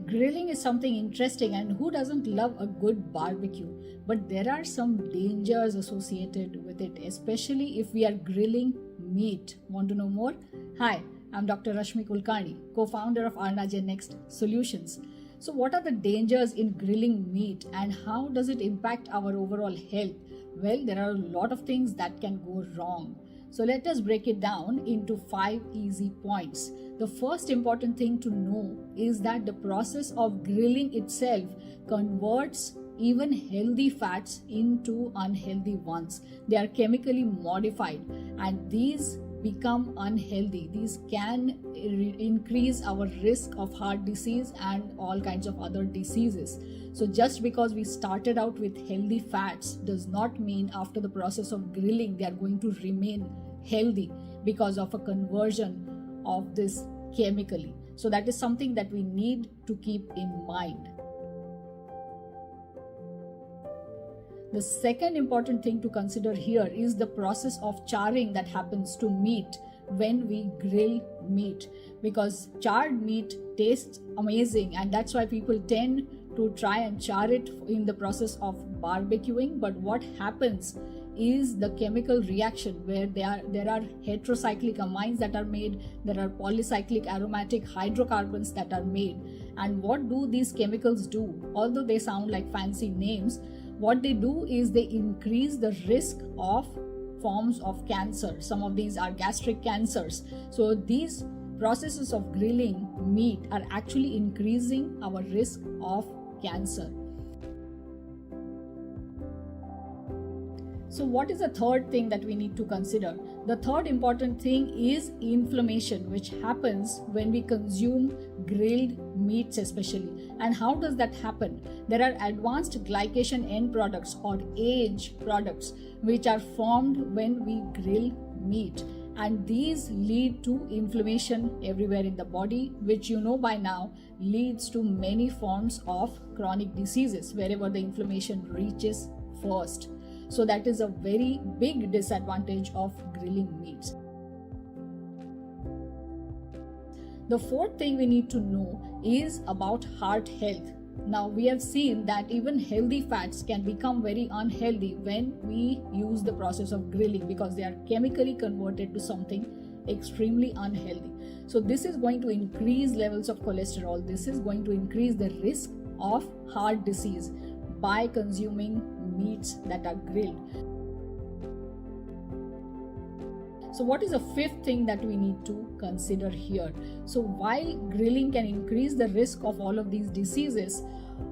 Grilling is something interesting, and who doesn't love a good barbecue? But there are some dangers associated with it, especially if we are grilling meat. Want to know more? Hi, I'm Dr. Rashmi Kulkarni, co-founder of Next Solutions. So what are the dangers in grilling meat and how does it impact our overall health? Well, there are a lot of things that can go wrong. So let us break it down into 5 easy points. The first important thing to know is that the process of grilling itself converts even healthy fats into unhealthy ones. They are chemically modified and these become unhealthy. These can increase our risk of heart disease and all kinds of other diseases. So just because we started out with healthy fats does not mean after the process of grilling they are going to remain healthy because of a conversion of this chemically. So that is something that we need to keep in mind. The second important thing to consider here is the process of charring that happens to meat when we grill meat, because charred meat tastes amazing and that's why people tend to try and char it in the process of barbecuing. But what happens is the chemical reaction where there are heterocyclic amines that are made, there are polycyclic aromatic hydrocarbons that are made. And what do these chemicals do? Although they sound like fancy names, what they do is they increase the risk of forms of cancer. Some of these are gastric cancers. So these processes of grilling meat are actually increasing our risk of cancer. So what is the third thing that we need to consider? The third important thing is inflammation, which happens when we consume grilled meats especially. And how does that happen? There are advanced glycation end products or AGE products which are formed when we grill meat. And these lead to inflammation everywhere in the body, which you know by now leads to many forms of chronic diseases wherever the inflammation reaches first. So that is a very big disadvantage of grilling meats. The fourth thing we need to know is about heart health. Now we have seen that even healthy fats can become very unhealthy when we use the process of grilling because they are chemically converted to something extremely unhealthy. So this is going to increase levels of cholesterol. This is going to increase the risk of heart disease by consuming meats that are grilled. So what is the fifth thing that we need to consider here? So while grilling can increase the risk of all of these diseases,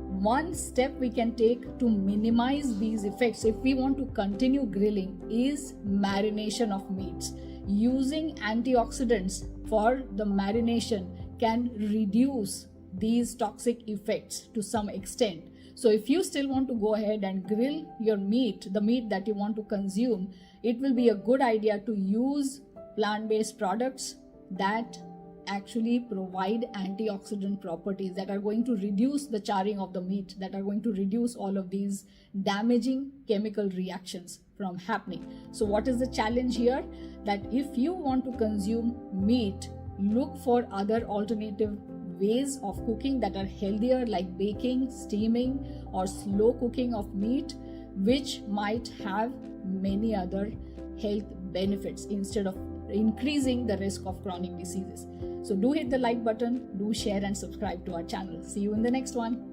one step we can take to minimize these effects if we want to continue grilling is marination of meats. Using antioxidants for the marination can reduce these toxic effects to some extent. So if you still want to go ahead and grill your meat, the meat that you want to consume, it will be a good idea to use plant-based products that actually provide antioxidant properties that are going to reduce the charring of the meat, that are going to reduce all of these damaging chemical reactions from happening. So what is the challenge here? That if you want to consume meat, look for other alternative ways of cooking that are healthier, like baking, steaming, or slow cooking of meat, which might have many other health benefits instead of increasing the risk of chronic diseases. So do hit the like button, do share and subscribe to our channel. See you in the next one.